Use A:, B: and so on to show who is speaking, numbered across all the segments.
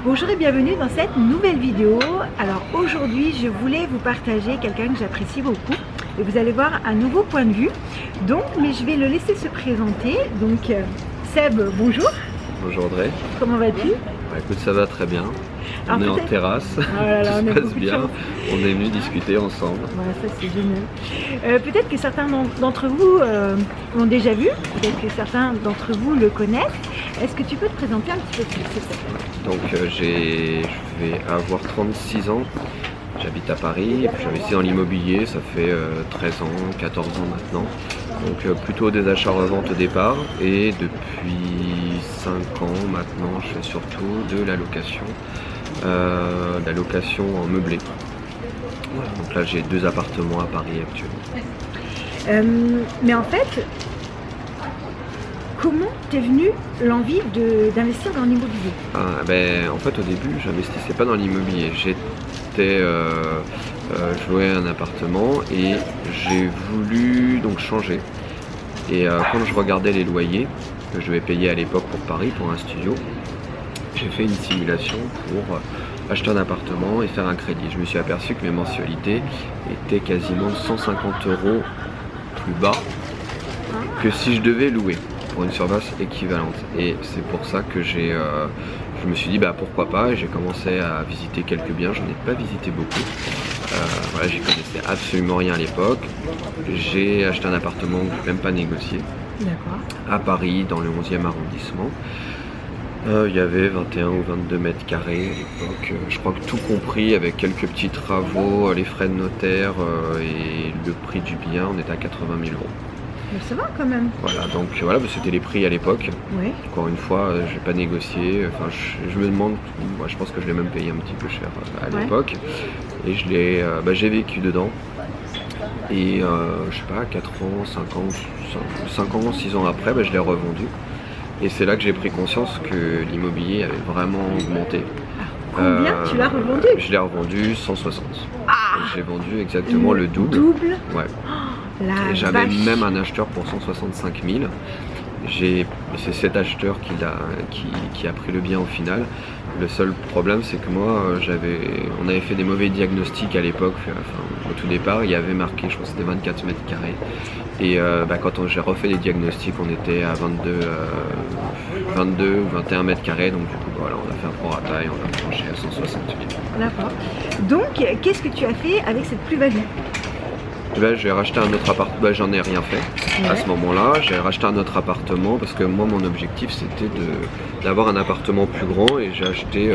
A: Bonjour et bienvenue dans cette nouvelle vidéo. Alors aujourd'hui je voulais vous partager quelqu'un que j'apprécie beaucoup et vous allez voir un nouveau point de vue. Donc mais je vais le laisser se présenter. Donc Seb, bonjour.
B: Bonjour Audrey.
A: Comment vas-tu?
B: Écoute, ça va très bien. On est en terrasse, tout se passe bien. On est venu discuter ensemble.
A: Voilà, ça c'est génial. Peut-être que certains d'entre vous l'ont déjà vu, peut-être que certains d'entre vous le connaissent. Est-ce que tu peux te présenter un petit peu plus, s'il te plaît?
B: Donc je vais avoir 36 ans. J'habite à Paris et puis j'investis dans l'immobilier, ça fait 13 ans, 14 ans maintenant. Donc plutôt des achats-reventes au départ et depuis 5 ans maintenant je fais surtout de la location en meublé. Voilà, donc là j'ai 2 appartements à Paris actuellement.
A: Mais en fait, comment t'es venue l'envie d'investir dans l'immobilier?
B: En fait au début j'investissais pas dans l'immobilier. Je louais un appartement et j'ai voulu donc changer. Et quand je regardais les loyers que je devais payer à l'époque pour Paris, pour un studio, j'ai fait une simulation pour acheter un appartement et faire un crédit. Je me suis aperçu que mes mensualités étaient quasiment 150 € plus bas que si je devais louer pour une surface équivalente. Et c'est pour ça que je me suis dit pourquoi pas, et j'ai commencé à visiter quelques biens. J'en ai pas visité beaucoup. Voilà, j'y connaissais absolument rien à l'époque. J'ai acheté un appartement que je n'ai même pas négocié à Paris dans le 11e arrondissement. Il y avait 21 ou 22 mètres carrés à l'époque. Je crois que tout compris avec quelques petits travaux, les frais de notaire et le prix du bien, on était à 80 000 €.
A: Mais ça va quand même.
B: Voilà, donc voilà, c'était les prix à l'époque.
A: Oui.
B: Encore une fois, je n'ai pas négocié. Enfin, je me demande, je pense que je l'ai même payé un petit peu cher à l'époque. Et j'ai vécu dedans. Et je sais pas, 4 ans, 5 ans, 6 ans après, je l'ai revendu. Et c'est là que j'ai pris conscience que l'immobilier avait vraiment augmenté.
A: Combien tu l'as revendu?
B: Je l'ai revendu 160. J'ai vendu exactement le double. Ouais. Et j'avais même un acheteur pour 165 000. C'est cet acheteur qui a pris le bien au final. Le seul problème, c'est que moi, on avait fait des mauvais diagnostics à l'époque. Au tout départ, il y avait marqué, je crois que c'était 24 mètres carrés. Et quand j'ai refait les diagnostics, on était à 22 ou 21 mètres carrés. Donc du coup, voilà, on a fait un prorata et on a tranché à 160 000.
A: D'accord. Donc, qu'est-ce que tu as fait avec cette plus-value?
B: J'ai racheté un autre appartement, j'en ai rien fait à ce moment-là. J'ai racheté un autre appartement parce que moi mon objectif c'était d'avoir un appartement plus grand, et j'ai acheté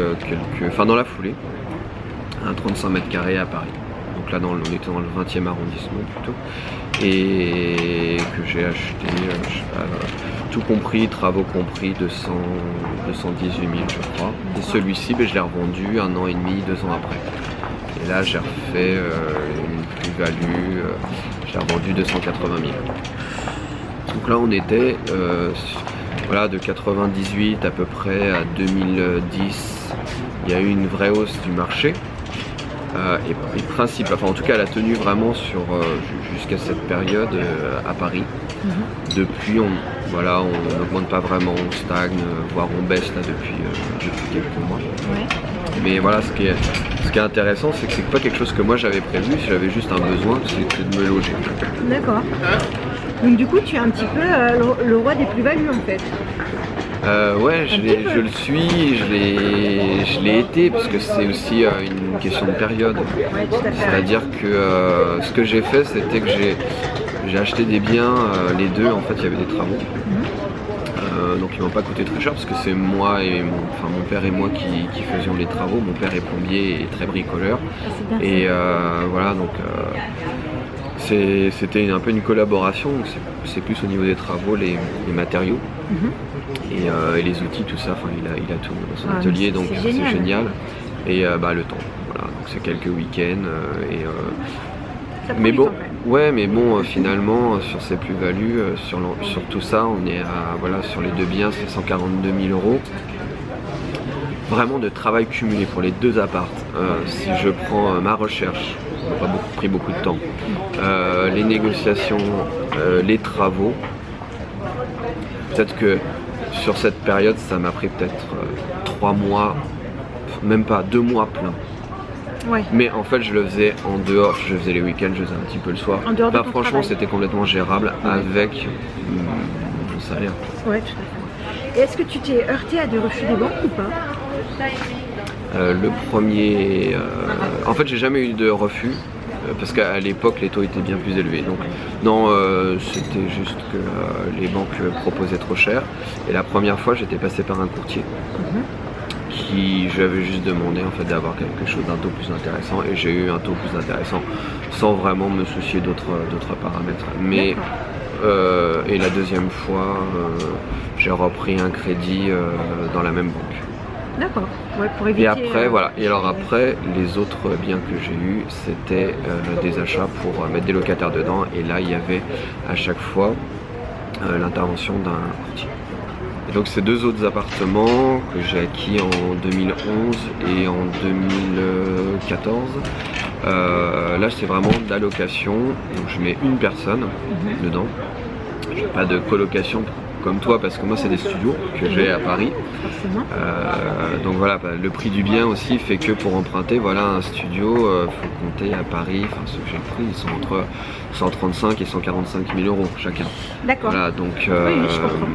B: dans la foulée, un 35 mètres carrés à Paris. Donc là on était dans le 20e arrondissement plutôt, et que j'ai acheté, je sais pas, tout compris, travaux compris, 218 000 je crois. Et celui-ci je l'ai revendu 1 an et demi, 2 ans après. Et là j'ai refait une plus-value, j'ai revendu 280 000. Donc là on était de 98 à peu près à 2010, il y a eu une vraie hausse du marché. En tout cas elle a tenu vraiment jusqu'à cette période à Paris. Depuis on n'augmente pas vraiment, on stagne, voire on baisse là depuis quelques mois. Mais voilà, ce qui est intéressant, c'est que c'est pas quelque chose que moi j'avais prévu. J'avais juste un besoin, c'était de me loger.
A: D'accord. Donc du coup tu es un petit peu le roi des plus-values en fait.
B: Je le suis, je l'ai été, parce que c'est aussi une question de période. C'est-à-dire que ce que j'ai fait, c'était que j'ai acheté des biens, les deux, en fait il y avait des travaux. Donc ils m'ont pas coûté très cher parce que c'est moi et mon père et moi qui faisions les travaux. Mon père est plombier et très bricoleur. Et voilà, donc c'était un peu une collaboration. C'est plus au niveau des travaux, les matériaux et les outils, tout ça. Il a tout dans son atelier, donc c'est génial. Et le temps, voilà, donc c'est quelques week-ends mais bon, finalement sur ces plus-values, sur tout ça, on est à, sur les 2 biens, c'est 142 000 €. Vraiment de travail cumulé pour les 2 apparts. Si je prends ma recherche, ça n'a pas pris beaucoup de temps, les négociations, les travaux, peut-être que sur cette période ça m'a pris peut-être 3 mois même pas 2 mois plein.
A: Ouais.
B: Mais en fait je le faisais en dehors, je faisais les week-ends, je faisais un petit peu le soir.
A: En dehors de ton
B: franchement
A: travail.
B: c'était complètement gérable avec mon salaire.
A: Ouais, tout à fait. Et est-ce que tu t'es heurté à des refus des banques ou pas?
B: Le premier... en fait j'ai jamais eu de refus. Parce qu'à l'époque les taux étaient bien plus élevés, donc non, c'était juste que les banques proposaient trop cher. Et la première fois j'étais passé par un courtier qui j'avais juste demandé en fait d'avoir quelque chose d'un taux plus intéressant, et j'ai eu un taux plus intéressant sans vraiment me soucier d'autres paramètres. Mais et la deuxième fois j'ai repris un crédit dans la même banque.
A: D'accord, ouais, pour éviter...
B: Et après, voilà. Et alors après, les autres biens que j'ai eus, c'était des achats pour mettre des locataires dedans. Et là, il y avait à chaque fois l'intervention d'un courtier. Et donc ces 2 autres appartements que j'ai acquis en 2011 et en 2014, là c'est vraiment d'allocation. Donc je mets une personne dedans. Je n'ai pas de colocation comme toi, parce que moi c'est des studios que j'ai à Paris. Donc voilà, le prix du bien aussi fait que pour emprunter, voilà, un studio, faut compter à Paris, enfin ceux que j'ai pris, ils sont entre 135 et 145 000 euros chacun.
A: D'accord.
B: Voilà, donc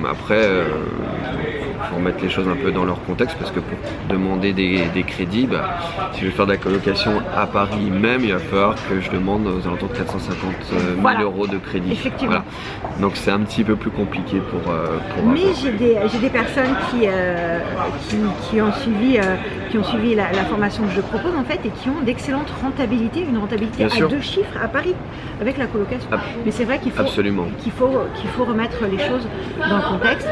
B: après, faut remettre les choses un peu dans leur contexte, parce que pour demander des crédits, si je veux faire de la colocation à Paris même, il va falloir que je demande aux alentours de 450 000 euros de crédit.
A: Effectivement.
B: Voilà. Donc c'est un petit peu plus compliqué pour
A: mais j'ai des personnes qui ont suivi la formation que je propose en fait, et qui ont d'excellentes rentabilités, une rentabilité à 2 chiffres à Paris avec la colocation. Mais c'est vrai qu'il faut remettre les choses dans le contexte.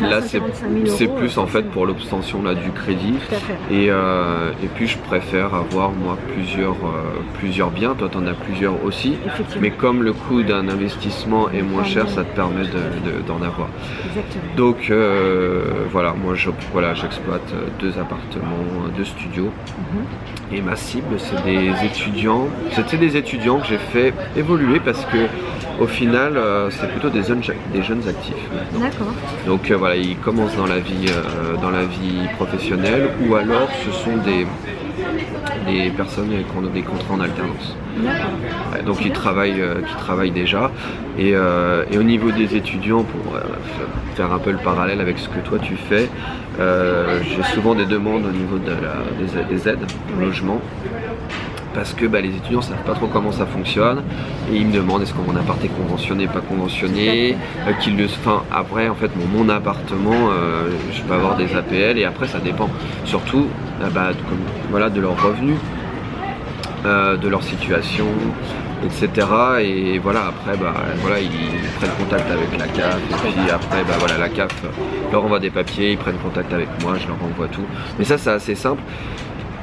B: Là c'est plus en fait pour l'obtention là du crédit.
A: Tout à fait.
B: Et puis je préfère avoir moi plusieurs biens. Toi t'en as plusieurs aussi, mais comme le coût d'un investissement est moins cher, ça te permet d'en avoir.
A: Exactement.
B: Donc voilà, moi j'exploite 2 appartements, 2 studios. Et ma cible c'est des étudiants. C'était des étudiants que j'ai fait évoluer, parce que au final c'est plutôt des jeunes actifs maintenant.
A: D'accord.
B: Donc voilà, ils commencent dans la vie professionnelle, ou alors ce sont des personnes qui ont des contrats en alternance. Ouais, donc qui travaillent déjà. Et au niveau des étudiants, pour faire un peu le parallèle avec ce que toi tu fais, j'ai souvent des demandes au niveau des aides au logement, parce que les étudiants ne savent pas trop comment ça fonctionne, et ils me demandent est-ce que mon appart est conventionné, pas conventionné, après en fait mon appartement, je peux avoir des APL, et après ça dépend surtout de leurs revenus, de leur situation, etc. Et voilà, après ils prennent contact avec la CAF, et puis après la CAF leur envoie des papiers, ils prennent contact avec moi, je leur envoie tout. Mais ça c'est assez simple.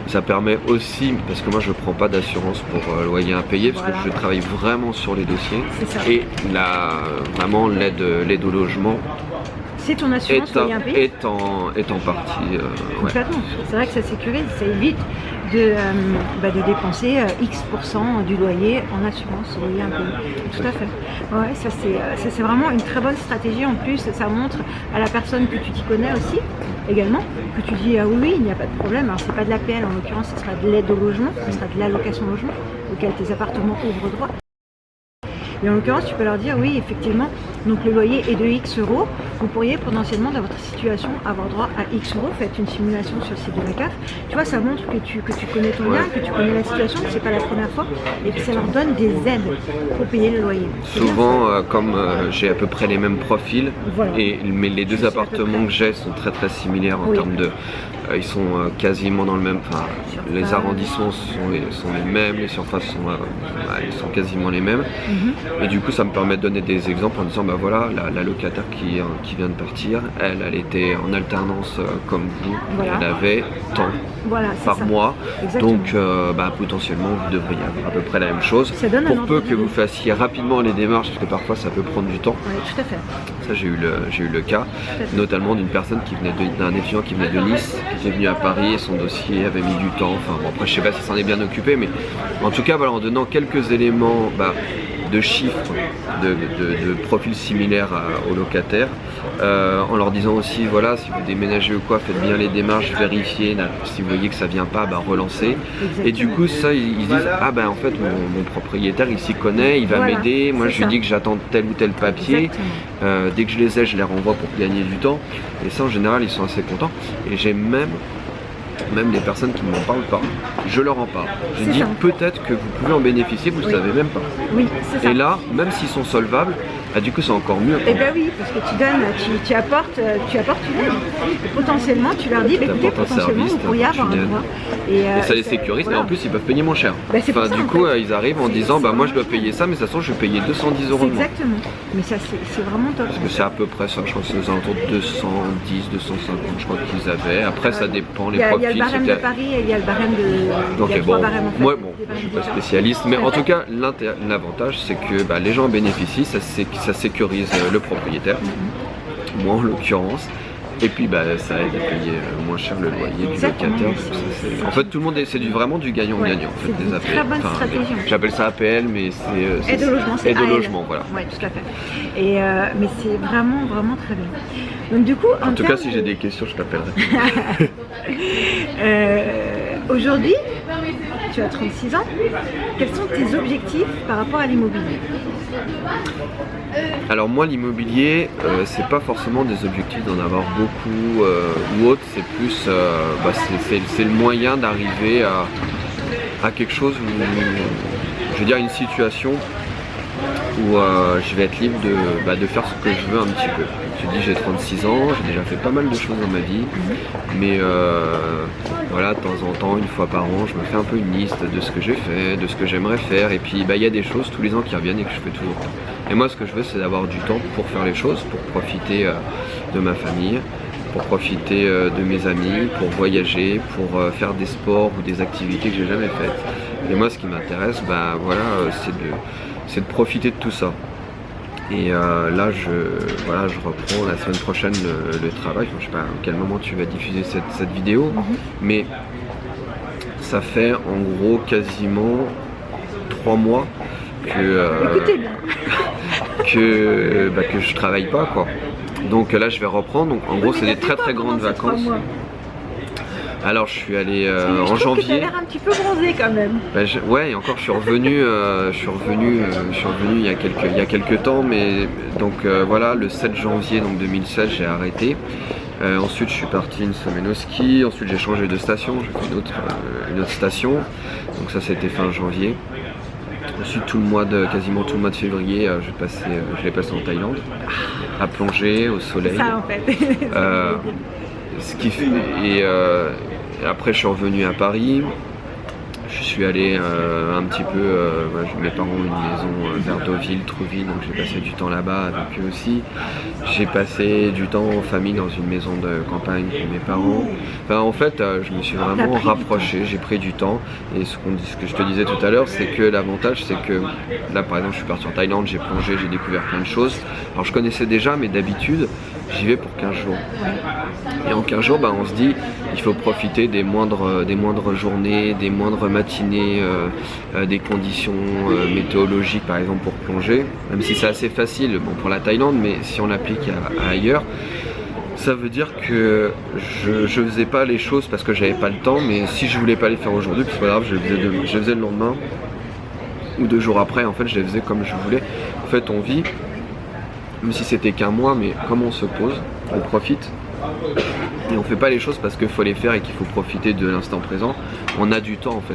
B: Ça permet aussi, parce que moi je ne prends pas d'assurance pour loyer impayé, parce que je travaille vraiment sur les dossiers. Et vraiment l'aide au logement,
A: c'est ton assurance loyer impayé
B: est en partie.
A: Complètement. Ouais. C'est vrai que ça sécurise, ça évite de dépenser X% du loyer en assurance loyer impayé. Tout à fait. Ouais, ça c'est vraiment une très bonne stratégie. En plus, ça montre à la personne que tu t'y connais aussi, également, que tu dis oui, il n'y a pas de problème. Alors c'est pas de l'APL, en l'occurrence, ce sera de l'aide au logement, ce sera de l'allocation logement auquel tes appartements ouvrent droit. Et en l'occurrence, tu peux leur dire oui, effectivement, donc le loyer est de X euros. Vous pourriez potentiellement, dans votre situation, avoir droit à X euros. Faites une simulation sur le site de la CAF. Tu vois, ça montre que tu connais ton bien, que tu connais la situation, que c'est pas la première fois, et que ça leur donne des aides pour payer le loyer.
B: Souvent, comme j'ai à peu près les mêmes profils, mais les 2 appartements que j'ai sont très similaires en termes de... ils sont quasiment dans le même... les arrondissements sont les mêmes, les surfaces sont quasiment les mêmes. Et du coup ça me permet de donner des exemples en disant voilà, la locataire qui vient de partir, elle était en alternance comme vous, elle avait tant par mois. Exactement. Donc potentiellement vous devriez avoir à peu près la même chose, pour peu que vous fassiez rapidement les démarches, parce que parfois ça peut prendre du temps.
A: Oui, tout à fait.
B: Ça j'ai eu le cas, notamment d'une personne d'un étudiant qui venait de Nice, qui était venu à Paris et son dossier avait mis du temps. Enfin bon, après je sais pas si s'en est bien occupé, mais en tout cas voilà, en donnant quelques éléments de chiffres, de profils similaires aux locataires, en leur disant aussi voilà, si vous déménagez ou quoi, faites bien les démarches, vérifiez, si vous voyez que ça vient pas, relancez. Exactement. Et du coup ça ils disent ah ben en fait mon propriétaire il s'y connaît, il va m'aider, moi je lui dis que j'attends tel ou tel papier, dès que je les ai je les renvoie pour gagner du temps, et ça en général ils sont assez contents. Et j'ai même des personnes qui ne m'en parlent pas, je leur en parle. Je dis peut-être que vous pouvez en bénéficier, vous ne savez même pas.
A: Oui, c'est ça.
B: Et là, même s'ils sont solvables, du coup c'est encore mieux.
A: Et ben oui, parce que tu donnes, tu apportes une aide. Et potentiellement, tu leur dis, écoutez, potentiellement vous pourriez avoir un droit. Et
B: ça les sécurise, et en plus ils peuvent payer moins cher. Du coup, ils arrivent en disant, moi je dois payer ça, mais de toute façon je vais payer 210 € de moins.
A: Exactement. Mais ça c'est vraiment top.
B: Parce que c'est à peu près ça, je crois que c'est aux alentours de 210, 250, je crois qu'ils avaient. Après ça dépend, les profils.
A: Il y a le barème de Paris et il y a le barème de...
B: Donc bon, moi je suis pas spécialiste, mais en tout cas l'avantage c'est que les gens bénéficient, ça sécurise le propriétaire, moi en l'occurrence, et puis ça aide à payer moins cher le loyer du locataire. En fait tout le monde c'est vraiment du gagnant-gagnant en fait, des APL.
A: Très bonne stratégie.
B: J'appelle ça APL, mais c'est
A: aide au logement, c'est
B: aide au logement, voilà.
A: Ouais, tout à fait. Et mais c'est vraiment très bien. Donc du coup,
B: en tout cas si j'ai des questions je t'appellerai.
A: Aujourd'hui, tu as 36 ans, quels sont tes objectifs par rapport à l'immobilier?
B: Alors moi l'immobilier, c'est pas forcément des objectifs d'en avoir beaucoup ou autre, c'est plus c'est le moyen d'arriver à quelque chose où, je veux dire, une situation où je vais être libre de faire ce que je veux un petit peu. Je te dis, j'ai 36 ans, j'ai déjà fait pas mal de choses dans ma vie, mais voilà, de temps en temps, une fois par an, je me fais un peu une liste de ce que j'ai fait, de ce que j'aimerais faire, et puis il y a des choses tous les ans qui reviennent et que je fais toujours pas. Et moi ce que je veux c'est d'avoir du temps pour faire les choses, pour profiter de ma famille, pour profiter de mes amis, pour voyager, pour faire des sports ou des activités que j'ai jamais faites. Et moi ce qui m'intéresse, c'est de profiter de tout ça. Et là je reprends la semaine prochaine le travail. Enfin, je sais pas à quel moment tu vas diffuser cette vidéo, mais ça fait en gros quasiment 3 mois que je travaille pas quoi. Donc là je vais reprendre, donc en gros c'est des très grandes vacances. Alors je suis allé en janvier. Tu as
A: l'air un petit peu bronzé quand même.
B: Ouais, et encore je suis revenu il y a quelques temps, mais donc voilà, le 7 janvier donc 2016 j'ai arrêté. Ensuite je suis parti une semaine au ski, ensuite j'ai changé de station, j'ai fait une autre station, donc ça c'était fin janvier. Ensuite quasiment tout le mois de février je l'ai passé en Thaïlande, à plonger au soleil.
A: Ça en fait.
B: Et après je suis revenu à Paris, je suis allé un petit peu, mes parents ont une maison vers Deauville, Trouville, donc j'ai passé du temps là-bas avec eux aussi. J'ai passé du temps en famille dans une maison de campagne pour mes parents. Enfin, en fait, je me suis vraiment rapproché, j'ai pris du temps. Et ce que je te disais tout à l'heure, c'est que l'avantage, c'est que là par exemple je suis parti en Thaïlande, j'ai plongé, j'ai découvert plein de choses. Alors je connaissais déjà, mais d'habitude j'y vais pour 15 jours. Et en 15 jours, on se dit, il faut profiter des moindres journées, des moindres matinées, des conditions météorologiques par exemple pour plonger. Même si c'est assez facile pour la Thaïlande, mais si on l'applique à ailleurs, ça veut dire que je faisais pas les choses parce que j'avais pas le temps, mais si je voulais pas les faire aujourd'hui, c'est pas grave, je les faisais le lendemain ou 2 jours après. En fait, je les faisais comme je voulais. En fait, on vit, même si c'était qu'un mois, mais comme on se pose, on profite. Et on fait pas les choses parce qu'il faut les faire et qu'il faut profiter de l'instant présent. On a du temps en fait.